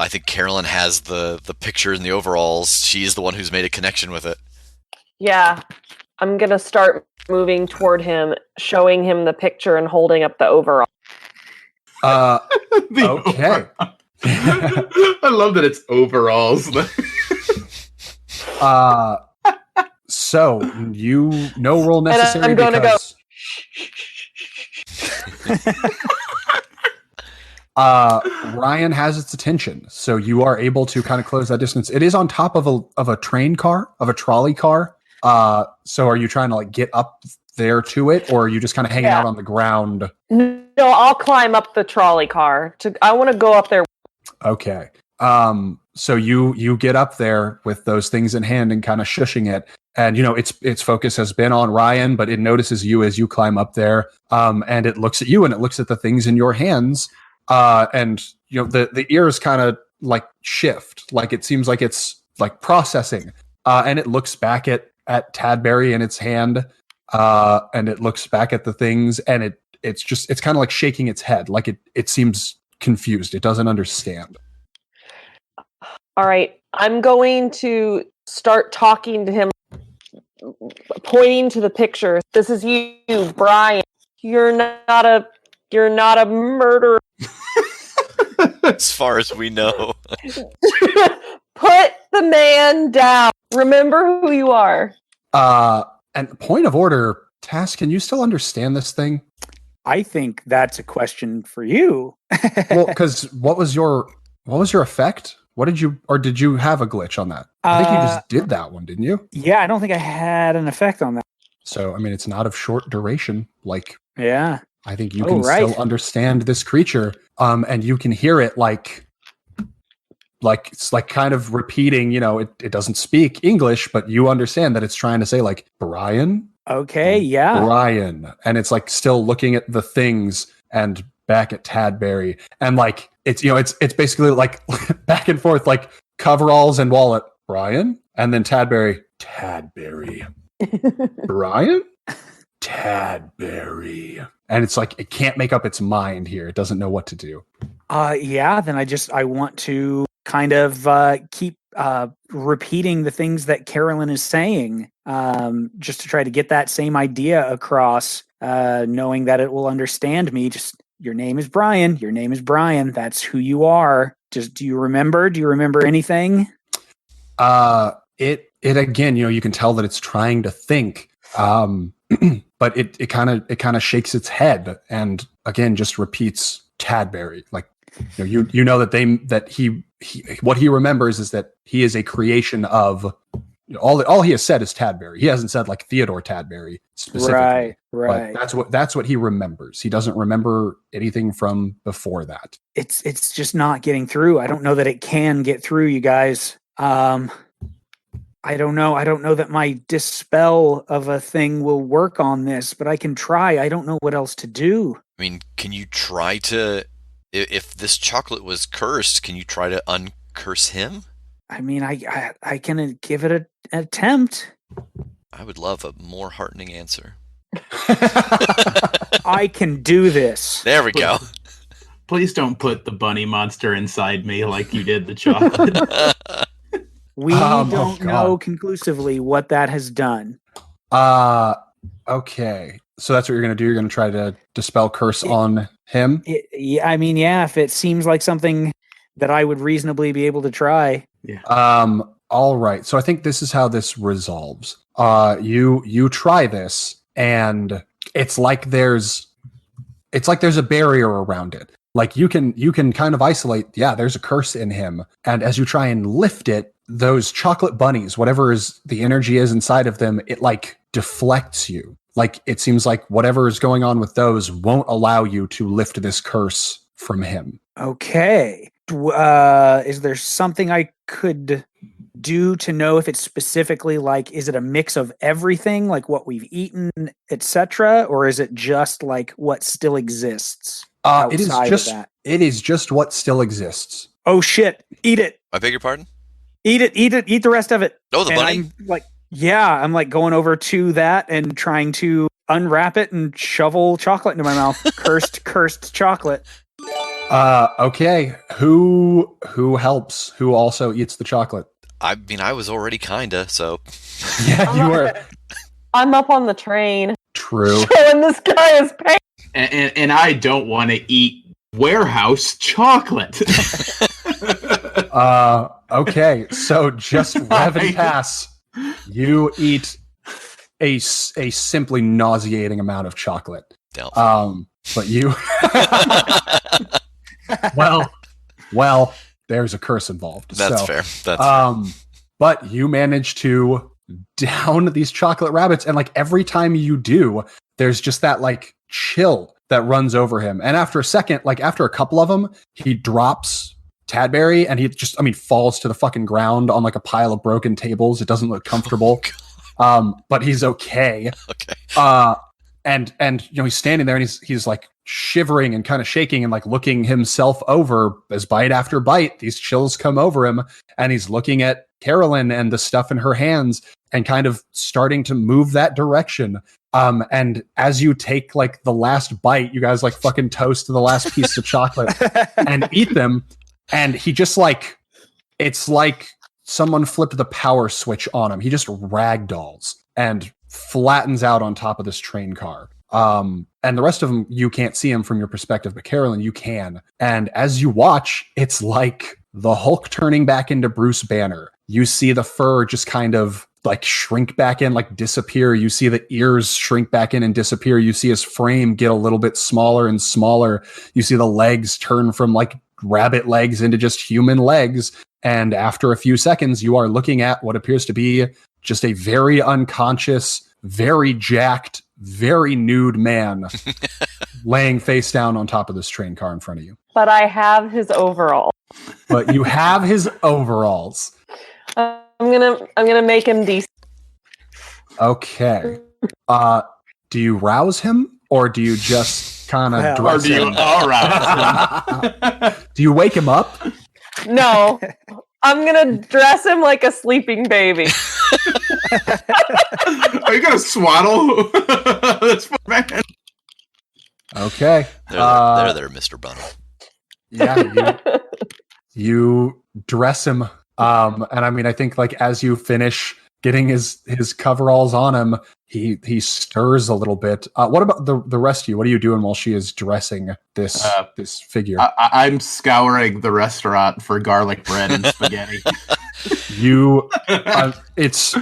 think Carolyn has the picture in the overalls. She's the one who's made a connection with it.
Yeah, I'm going to start moving toward him, showing him the picture and holding up the overall.
Okay.
I love that it's overalls.
So you no roll necessary.
I'm gonna
because Ryan has its attention, so you are able to kind of close that distance. It is on top of a train car, of a trolley car. So are you trying to like get up there to it, or are you just kind of hanging out on the ground?
No, I'll climb up the trolley car. I want to go up there.
Okay. So you get up there with those things in hand and kind of shushing it. And, you know, its focus has been on Ryan, but it notices you as you climb up there. And it looks at you and it looks at the things in your hands. And, you know, the ears kind of like shift, like it seems like it's like processing. And it looks back at Tadberry in its hand. And it looks back at the things, and it's kind of like shaking its head. Like it seems confused. It doesn't understand.
All right, I'm going to start talking to him, pointing to the picture. This is you, Brian. You're not a murderer.
As far as we know.
Put the man down. Remember who you are.
And point of order, Tass, can you still understand this thing?
I think that's a question for you.
Well, because what was your effect? Did you have a glitch on that? I think you just did that one, didn't you?
Yeah, I don't think I had an effect on that.
So, I mean, it's not of short duration. Like,
yeah,
I think you can still understand this creature. And you can hear it like it's like kind of repeating, you know, it doesn't speak English, but you understand that it's trying to say like, Brian?
Okay, yeah.
Brian. And it's like still looking at the things and back at Tadberry. And like, it's, you know, it's basically like back and forth, like coveralls and wallet, Brian. And then Tadberry. Brian? Tadberry. And it's like, it can't make up its mind here. It doesn't know what to do.
Yeah, then I want to kind of keep repeating the things that Carolyn is saying, just to try to get that same idea across, knowing that it will understand me. Just, your name is Brian. Your name is Brian. That's who you are. Just, do you remember? Do you remember anything?
It again, you know, you can tell that it's trying to think, but it kind of shakes its head and again just repeats Tadberry. Like, you know that he what he remembers is that he is a creation of all he has said is Tadberry. He hasn't said like Theodore Tadberry specifically.
Right.
But that's what he remembers. He doesn't remember anything from before that.
It's just not getting through. I don't know that it can get through, you guys. I don't know. I don't know that my dispel of a thing will work on this, but I can try. I don't know what else to do.
I mean, can you try to, if this chocolate was cursed, can you try to uncurse him?
I mean, I can give it an attempt.
I would love a more heartening answer.
I can do this.
There we go.
Please don't put the bunny monster inside me like you did the chocolate.
We don't know conclusively what that has done.
Okay. So that's what you're going to do? You're going to try to dispel curse on him?
If it seems like something that I would reasonably be able to try.
Yeah.
All right. So I think this is how this resolves. You try this, and it's like there's a barrier around it. Like you can kind of isolate, there's a curse in him. And as you try and lift it, those chocolate bunnies, whatever is the energy is inside of them, it like deflects you. Like it seems like whatever is going on with those won't allow you to lift this curse from him.
Okay. Is there something I could do to know if it's specifically like, is it a mix of everything, like what we've eaten, etc., or is it just like what still exists?
It is just what still exists.
Oh shit! Eat it.
I beg your pardon?
Eat it. Eat the rest of it.
Oh, the bunny.
I'm like going over to that and trying to unwrap it and shovel chocolate into my mouth. cursed chocolate.
Okay. Who helps? Who also eats the chocolate?
I mean, I was already kinda, so.
Yeah, you were.
I'm up on the train.
True.
Showing this guy his pain.
And I don't want to eat warehouse chocolate.
Okay. So just Rev and Tass, you eat a simply nauseating amount of chocolate. But you. well, there's a curse involved.
That's fair. That's fair.
But you manage to down these chocolate rabbits, and like every time you do, there's just that like chill that runs over him. And after a second, like after a couple of them, he drops Tadberry and he just, falls to the fucking ground on like a pile of broken tables. It doesn't look comfortable. But he's okay.
Okay.
And he's standing there and he's like shivering and kind of shaking and like looking himself over as bite after bite. These chills come over him and he's looking at Carolyn and the stuff in her hands and kind of starting to move that direction. And as you take like the last bite, you guys like fucking toast the last piece of chocolate and eat them. And he just like, it's like someone flipped the power switch on him. He just ragdolls and flattens out on top of this train car. And the rest of them, you can't see him from your perspective, but Carolyn, you can. And as you watch, it's like the Hulk turning back into Bruce Banner. You see the fur just kind of like shrink back in, like disappear. You see the ears shrink back in and disappear. You see his frame get a little bit smaller and smaller. You see the legs turn from like rabbit legs into just human legs. And after a few seconds, you are looking at what appears to be just a very unconscious, very jacked, very nude man laying face down on top of this train car in front of you.
But I have his overall.
But you have his overalls.
I'm gonna make him decent.
Okay. Do you rouse him or do you just kind of dress
Or do you
him? Do you wake him up?
No, I'm gonna dress him like a sleeping baby.
Are you gonna swaddle this poor man?
Okay.
There, Mr. Bunny.
Yeah, you dress him. And I think like as you finish getting his coveralls on him, he stirs a little bit. What about the rest of you? What are you doing while she is dressing this figure?
I'm scouring the restaurant for garlic bread and spaghetti.
It's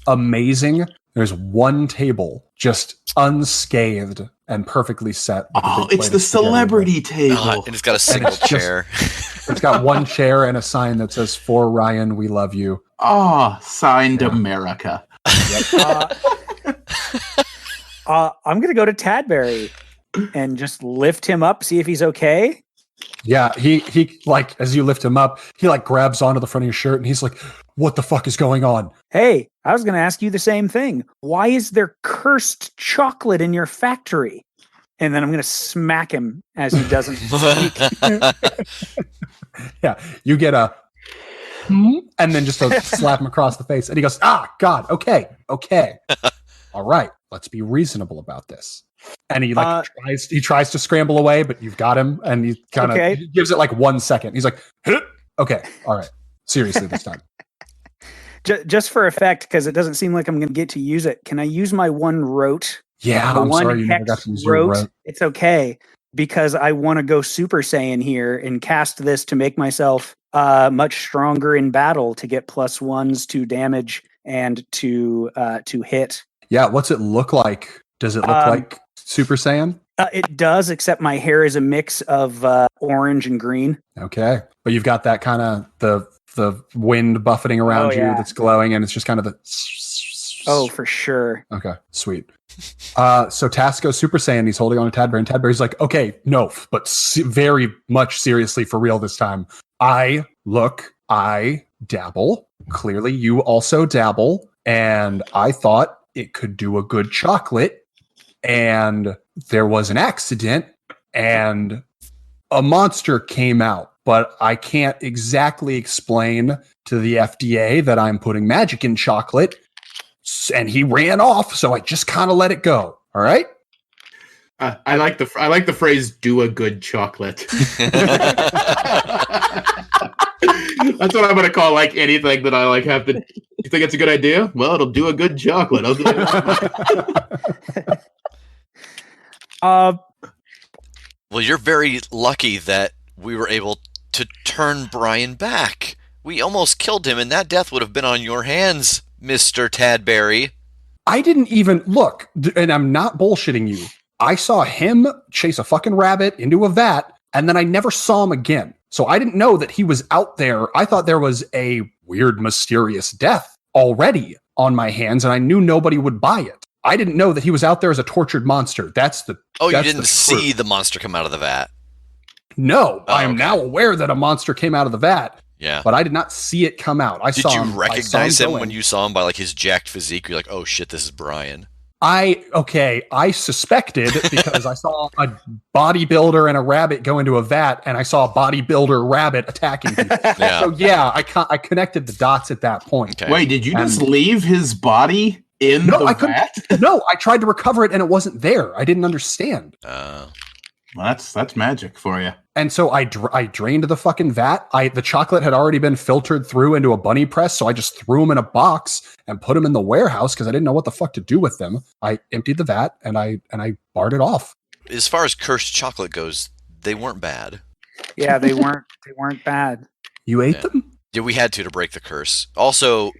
amazing. There's one table just unscathed and perfectly set.
Oh, it's the celebrity table.
And it's got a single chair.
It's got one chair and a sign that says, "For Ryan, we love you."
Signed America.
I'm going to go to Tadberry and just lift him up, see if he's okay.
Yeah, he like, as you lift him up, he like grabs onto the front of your shirt and he's like, what the fuck is going on?
Hey, I was going to ask you the same thing. Why is there cursed chocolate in your factory? And then I'm going to smack him as he doesn't speak.
Yeah, you get a and then just slap him across the face. And he goes, God, okay. All right, let's be reasonable about this. And he like tries to scramble away, but you've got him, and he kind of gives it like 1 second. He's like, okay, all right, seriously this time.
Just for effect, because it doesn't seem like I'm going to get to use it. Can I use my one rote?
Yeah, I'm sorry you never got to use your rote.
It's okay, because I want to go Super Saiyan here and cast this to make myself much stronger in battle to get +1s to damage and to hit.
Yeah, what's it look like? Does it look like Super Saiyan?
It does, except my hair is a mix of orange and green.
Okay, but you've got that kind of the wind buffeting around you that's glowing, and it's just kind of the.
Oh, for sure.
Okay, sweet. So Tass goes Super Saiyan. He's holding on to Tadberry, and Tadberry's like, okay, no, but very much seriously for real this time. I dabble. Clearly, you also dabble, and I thought it could do a good chocolate. And there was an accident, and a monster came out. But I can't exactly explain to the FDA that I'm putting magic in chocolate. And he ran off, so I just kind of let it go. All right.
I like the phrase "do a good chocolate." That's what I'm gonna call like anything that I like have to. You think it's a good idea? Well, it'll do a good chocolate.
Well, you're very lucky that we were able to turn Brian back. We almost killed him, and that death would have been on your hands, Mr. Tadberry.
I didn't even look, and I'm not bullshitting you. I saw him chase a fucking rabbit into a vat, and then I never saw him again. So I didn't know that he was out there. I thought there was a weird, mysterious death already on my hands, and I knew nobody would buy it. I didn't know that he was out there as a tortured monster.
You didn't see the monster come out of the vat?
No, I am now aware that a monster came out of the vat.
Yeah,
but I did not see it come out.
Did you recognize him when you saw him by like his jacked physique? You're like, oh shit, this is Brian.
I suspected because I saw a bodybuilder and a rabbit go into a vat, and I saw a bodybuilder rabbit attacking people.
Yeah.
So yeah, I connected the dots at that point.
Okay.
Wait, did you just leave his body in the vat?
No, I tried to recover it and it wasn't there. I didn't understand.
Well, that's magic for you.
And so I drained the fucking vat. The chocolate had already been filtered through into a bunny press, so I just threw them in a box and put them in the warehouse because I didn't know what the fuck to do with them. I emptied the vat and I barred it off.
As far as cursed chocolate goes, they weren't bad.
Yeah, they weren't bad.
You ate them?
Yeah, we had to break the curse. Also,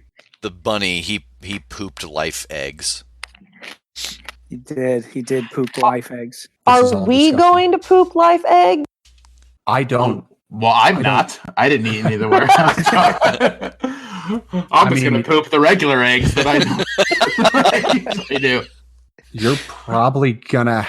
the bunny, he pooped life eggs.
He did poop life eggs.
Are we going to poop life eggs?
I don't.
Well, I'm not. I didn't eat any of the warehouse chocolate. I'm just going to poop the regular eggs that I usually do.
You're probably gonna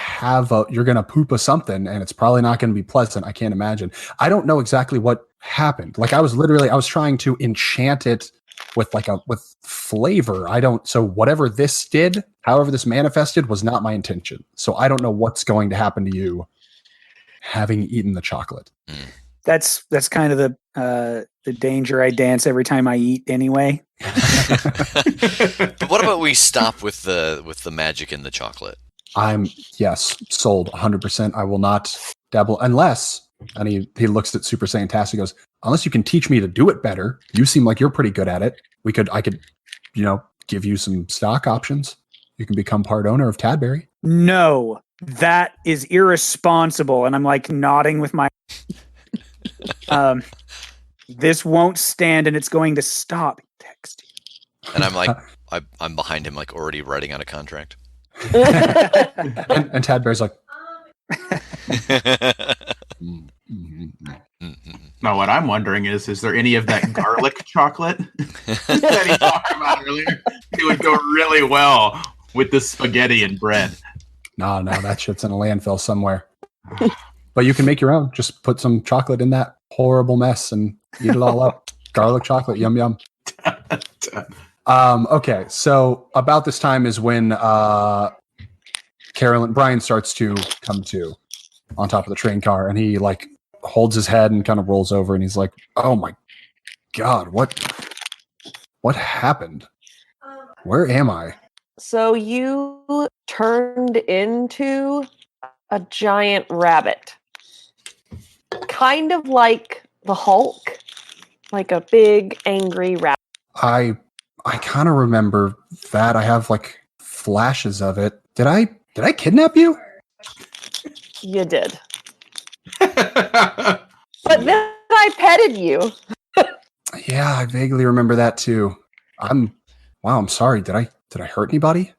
you're gonna poop a something, and it's probably not gonna be pleasant. I can't imagine. I don't know exactly what happened. Like I was trying to enchant it with with flavor. So whatever this did, however this manifested, was not my intention. So I don't know what's going to happen to you having eaten the chocolate.
That's kind of the danger I dance every time I eat anyway.
But what about we stop with the magic in the chocolate?
I'm sold 100%. I will not dabble unless, and he looks at Super Saiyan Tass and goes, unless you can teach me to do it better. You seem like you're pretty good at it. I could, give you some stock options. You can become part owner of Tadberry.
No, that is irresponsible. And I'm like nodding with my. This won't stand, and it's going to stop. Text you.
And I'm like, I'm behind him, like already writing out a contract.
and Tadberry's like,
No, what I'm wondering is there any of that garlic chocolate that he talked about earlier? It would go really well with the spaghetti and bread.
No, that shit's in a landfill somewhere. But you can make your own. Just put some chocolate in that horrible mess and eat it all up. Garlic chocolate, yum yum. Okay, so about this time is when Brian starts to come to on top of the train car, and he like holds his head and kind of rolls over, and he's like, "Oh my god, what happened? Where am I?"
So you turned into a giant rabbit. Kind of like the Hulk. Like a big, angry rabbit.
I kind of remember that. I have like flashes of it. Did I kidnap you?
You did. But then I petted you.
Yeah, I vaguely remember that too. I'm sorry. Did I hurt anybody?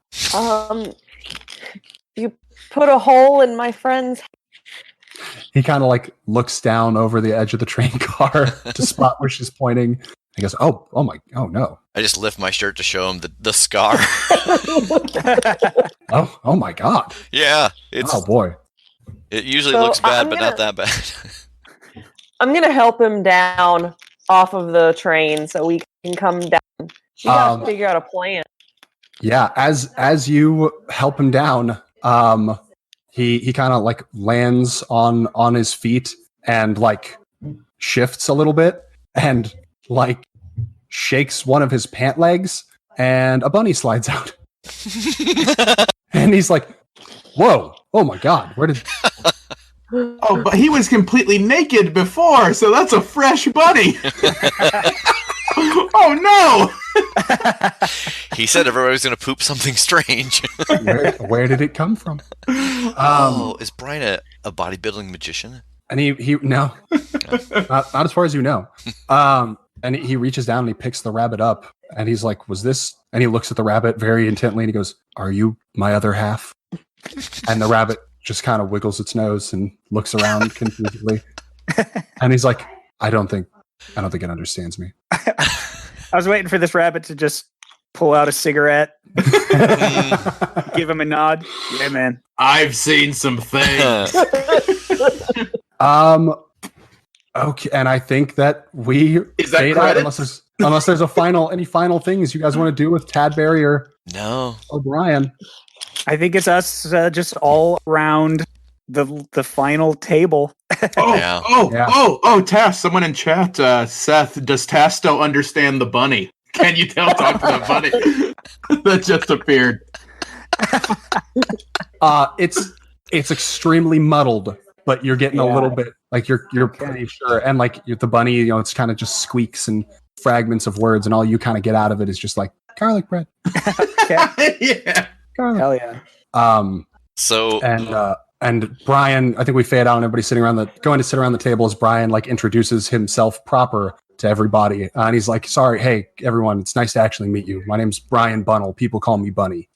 You put a hole in my friend's.
He kind of like looks down over the edge of the train car to spot where she's pointing. He goes, oh no.
I just lift my shirt to show him the scar.
Oh my god.
Yeah,
oh boy.
It usually looks bad, but not that bad.
I'm gonna help him down off of the train so we can come down. You gotta figure out a plan.
Yeah, as you help him down, he kind of like lands on his feet and like shifts a little bit and like shakes one of his pant legs, and a bunny slides out. And he's like, "Whoa! Oh my god! Where did?"
Oh, but he was completely naked before, so that's a fresh bunny. Oh no!
He said everybody was going to poop something strange.
Where did it come from?
Is Brian a bodybuilding magician?
And he no, not as far as you know. And he reaches down and he picks the rabbit up, and he's like, "Was this?" And he looks at the rabbit very intently, and he goes, "Are you my other half?" And the rabbit just kind of wiggles its nose and looks around confusedly, and he's like, I don't think it understands me."
I was waiting for this rabbit to just pull out a cigarette, give him a nod. Yeah, man.
I've seen some things.
Okay, and I think that we
is that
fade out unless there's any final things you guys want to do with Tadberry or O'Brien.
I think it's us just all around the final table.
Tass, someone in chat, Seth, does Tass still understand the bunny? Can you talk to the bunny? That just appeared.
It's extremely muddled, but you're getting a little bit like you're pretty sure, and like the bunny, it's kind of just squeaks and fragments of words, and all you kind of get out of it is just like garlic bread.
Yeah.
Garlic.
Hell yeah.
And Brian, I think we fade out, and everybody's going to sit around the table as Brian like introduces himself proper to everybody, and he's like, "Sorry, hey everyone, it's nice to actually meet you. My name's Brian Bunnell. People call me Bunny."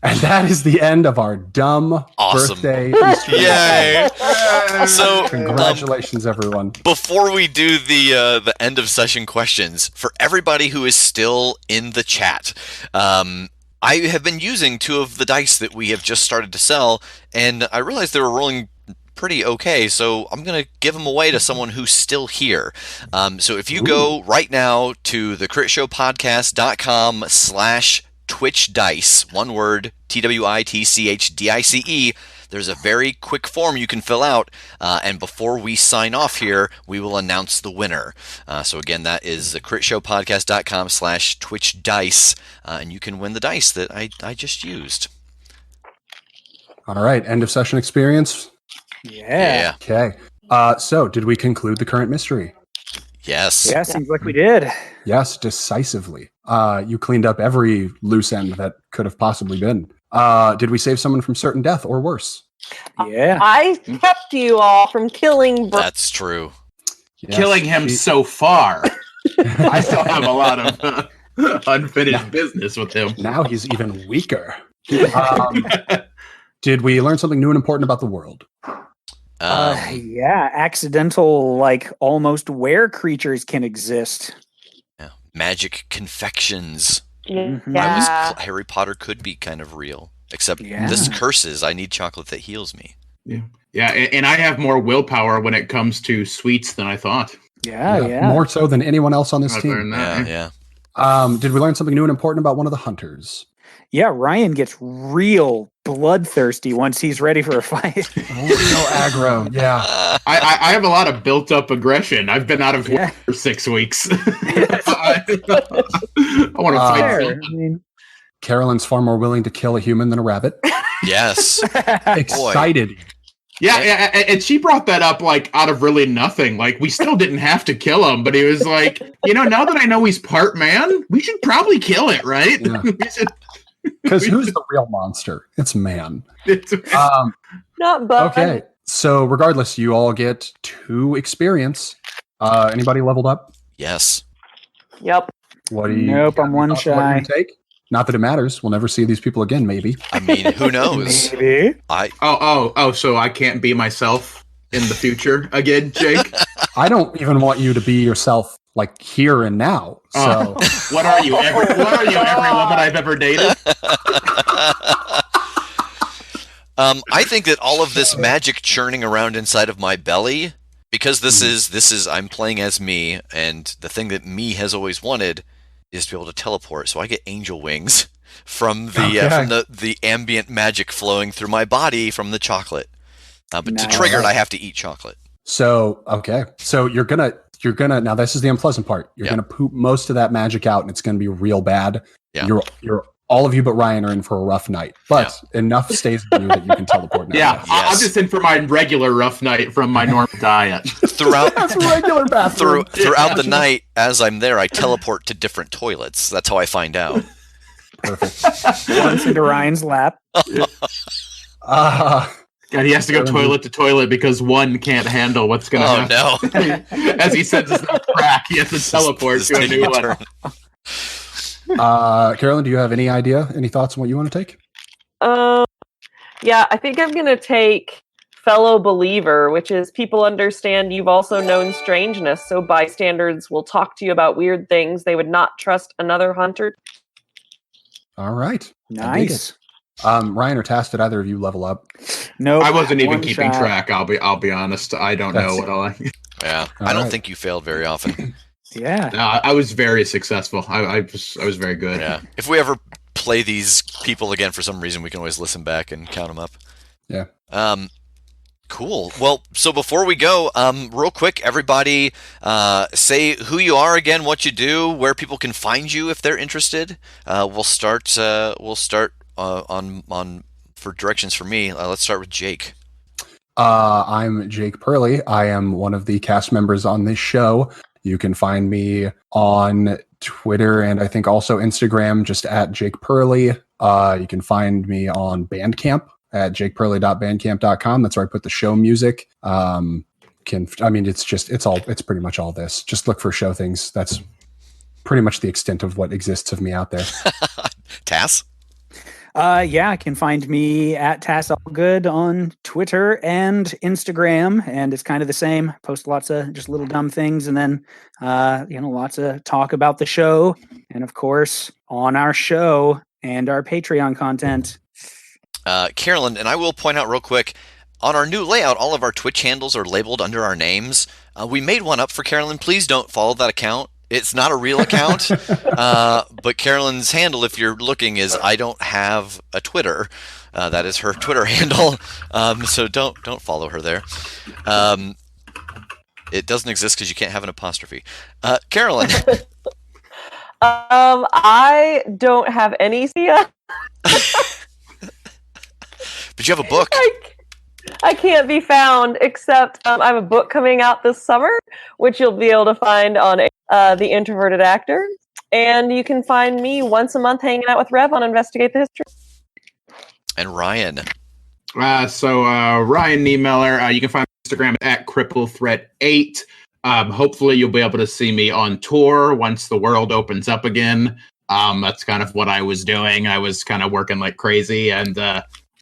And that is the end of our dumb birthday Easter egg.
Yay! So
congratulations, everyone.
Before we do the end of session questions, for everybody who is still in the chat, I have been using two of the dice that we have just started to sell, and I realized they were rolling pretty okay, so I'm going to give them away to someone who's still here. So if you go right now to the critshowpodcast.com/Twitch dice, one word, TWITCHDICE, there's a very quick form you can fill out, and before we sign off here, we will announce the winner. So again, that is the critshowpodcast.com/Twitch dice, and you can win the dice that I just used.
All right, end of session experience.
Yeah.
Okay. So did we conclude the current mystery?
Yes.
Yeah, seems like we did.
Yes, decisively. You cleaned up every loose end that could have possibly been. Did we save someone from certain death or worse?
Yeah.
I kept you all from killing.
That's true.
Yes,
Killing him so far. I still have a lot of unfinished business with him.
Now he's even weaker. Did we learn something new and important about the world?
Yeah, accidental, like almost were creatures can exist.
Yeah. Magic confections.
Mhm.
Yeah.
Harry Potter could be kind of real, except
Yeah.
this curses. I need chocolate that heals me.
Yeah, and I have more willpower when it comes to sweets than I thought.
Yeah.
More so than anyone else on this
I've
team.
learned that,
Yeah.
Did we learn something new and important about one of the hunters?
Yeah, Ryan gets real bloodthirsty once he's ready for a fight.
Real aggro. Yeah.
I have a lot of built up aggression. I've been out of work
Yeah.
for 6 weeks. I want to fight.
Fair.
someone.
I mean,
Carolyn's far more willing to kill a human than a rabbit.
Yes.
Excited.
Yeah, and she brought that up like out of really nothing. Like we still didn't have to kill him, but he was like, now that I know he's part man, we should probably kill it, right?
Yeah.
We should-
Because who's the real monster? It's man.
Not bug.
Okay. So regardless, you all get 2 experience. Anybody leveled up?
Yes.
Yep.
What do you?
Nope, I'm one
what you
shy.
take? Not that it matters. We'll never see these people again. Maybe.
I mean, who knows?
Maybe.
Oh, so I can't be myself in the future again, Jake?
I don't even want you to be yourself, like here and now. So
What are you? Every woman I've ever dated?
I think that all of this magic churning around inside of my belly, because this is I'm playing as me, and the thing that me has always wanted is to be able to teleport. So I get angel wings from the ambient magic flowing through my body from the chocolate. But to trigger it, I have to eat chocolate.
So okay. So you're gonna now. This is the unpleasant part. You're gonna poop most of that magic out, and it's gonna be real bad.
Yeah.
You're all of you but Ryan are in for a rough night, but enough stays with you that you can teleport now.
Yeah, I'm just in for my regular rough night from my normal diet.
Throughout
That's regular bathroom.
throughout the night, as I'm there, I teleport to different toilets. That's how I find out.
Perfect.
Once into Ryan's lap.
God, he has to go toilet to toilet because one can't handle what's going to happen.
No.
As he senses the crack, he has to teleport to a new one.
Carolyn, do you have any thoughts on what you want to take?
Yeah, I think I'm gonna take fellow believer, which is people understand you've also known strangeness, so bystanders will talk to you about weird things they would not trust another hunter.
All right.
Nice.
Ryan or Tass, did either of you level up?
No,
I wasn't even
one
keeping
shot.
track. I'll be honest. I don't know what I.
Yeah,
All
I don't
right.
think you failed very often.
Yeah.
No, I was very successful. I was very good.
Yeah. If we ever play these people again for some reason, we can always listen back and count them up.
Yeah.
Cool. Well, so before we go, real quick, everybody, say who you are again, what you do, where people can find you if they're interested. We'll start on for directions for me. Let's start with Jake.
I'm Jake Purley. I am one of the cast members on this show. You can find me on Twitter and I think also Instagram, just at Jake Purley. You can find me on Bandcamp at jakepurley.bandcamp.com. That's where I put the show music. It's pretty much all this. Just look for show things. That's pretty much the extent of what exists of me out there.
Tass?
Yeah, can find me at Tass Allgood on Twitter and Instagram, and it's kind of the same. Post lots of just little dumb things, and then lots of talk about the show, and of course on our show and our Patreon content.
Carolyn, and I will point out real quick, on our new layout, all of our Twitch handles are labeled under our names. We made one up for Carolyn. Please don't follow that account. It's not a real account, but Carolyn's handle, if you're looking, is I don't have a Twitter. That is her Twitter handle. So don't follow her there. It doesn't exist because you can't have an apostrophe. Carolyn.
I don't have any.
But you have a book.
I can't be found, except I have a book coming out this summer, which you'll be able to find on The Introverted Actor. And you can find me once a month hanging out with Rev on Investigate the History.
And Ryan.
Ryan Niemeller, you can find me on Instagram at CrippleThreat8. Hopefully you'll be able to see me on tour once the world opens up again. That's kind of what I was doing. I was kind of working like crazy, and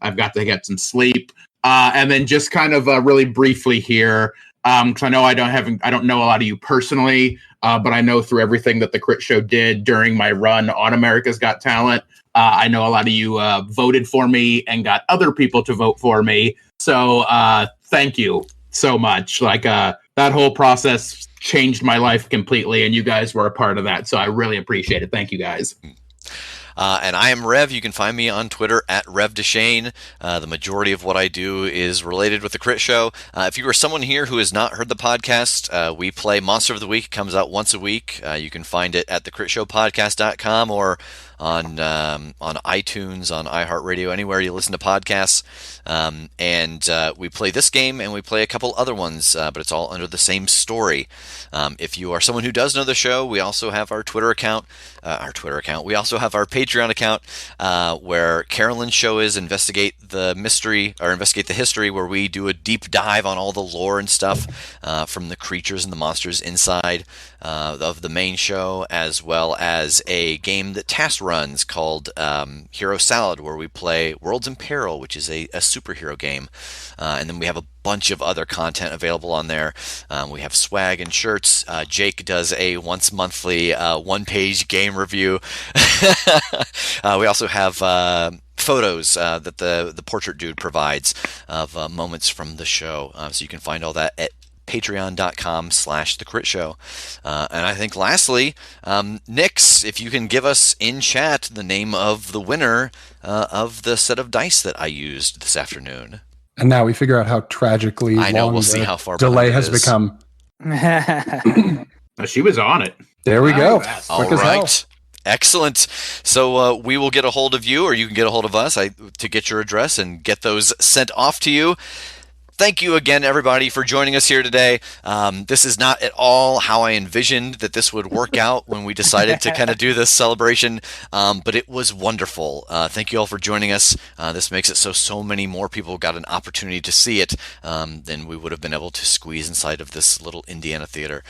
I've got to get some sleep. And then just kind of really briefly here, because I know I don't know a lot of you personally, but I know through everything that the Crit Show did during my run on America's Got Talent, I know a lot of you voted for me and got other people to vote for me. So thank you so much. Like that whole process changed my life completely, and you guys were a part of that. So I really appreciate it. Thank you, guys.
And I am Rev. You can find me on Twitter at RevDeshane. The majority of what I do is related with the Crit Show. If you are someone here who has not heard the podcast, we play Monster of the Week. It comes out once a week. You can find it at thecritshowpodcast.com or on iTunes, on iHeartRadio, anywhere you listen to podcasts. And we play this game and we play a couple other ones, but it's all under the same story. If you are someone who does know the show, we also have our Twitter account. We also have our Patreon account, where Carolyn's show is Investigate the History, where we do a deep dive on all the lore and stuff from the creatures and the monsters inside of the main show, as well as a game that Tass runs called Hero Salad, where we play Worlds in Peril, which is a superhero game. And then we have a bunch of other content available on there. We have swag and shirts. Jake does a once monthly one-page game review. We also have photos that the portrait dude provides of moments from the show. So you can find all that at patreon.com/thecritshow. And I think lastly, Nix, if you can give us in chat the name of the winner of the set of dice that I used this afternoon.
And now we figure out how tragically long
we'll see how far
delay
behind
has
it is.
become.
She was on it.
There we go.
All
Quick as hell.
right. Excellent. So we will get a hold of you, or you can get a hold of us to get your address and get those sent off to you. Thank you again, everybody, for joining us here today. This is not at all how I envisioned that this would work out when we decided to kind of do this celebration, but it was wonderful. Thank you all for joining us. This makes it so many more people got an opportunity to see it than we would have been able to squeeze inside of this little Indiana theater.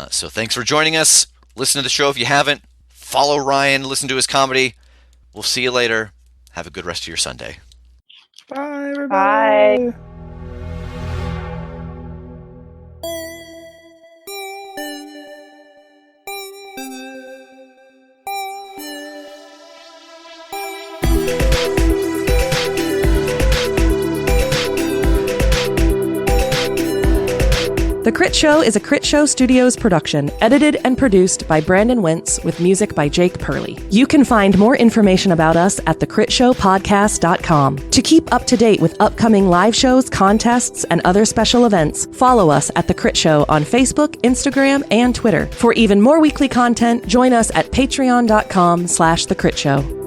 So thanks for joining us. Listen to the show if you haven't. Follow Ryan. Listen to his comedy. We'll see you later. Have a good rest of your Sunday.
Bye, everybody.
Bye.
The Crit Show is a Crit Show Studios production, edited and produced by Brandon Wentz with music by Jake Purley. You can find more information about us at thecritshowpodcast.com. To keep up to date with upcoming live shows, contests, and other special events, follow us at The Crit Show on Facebook, Instagram, and Twitter. For even more weekly content, join us at patreon.com/thecritShow.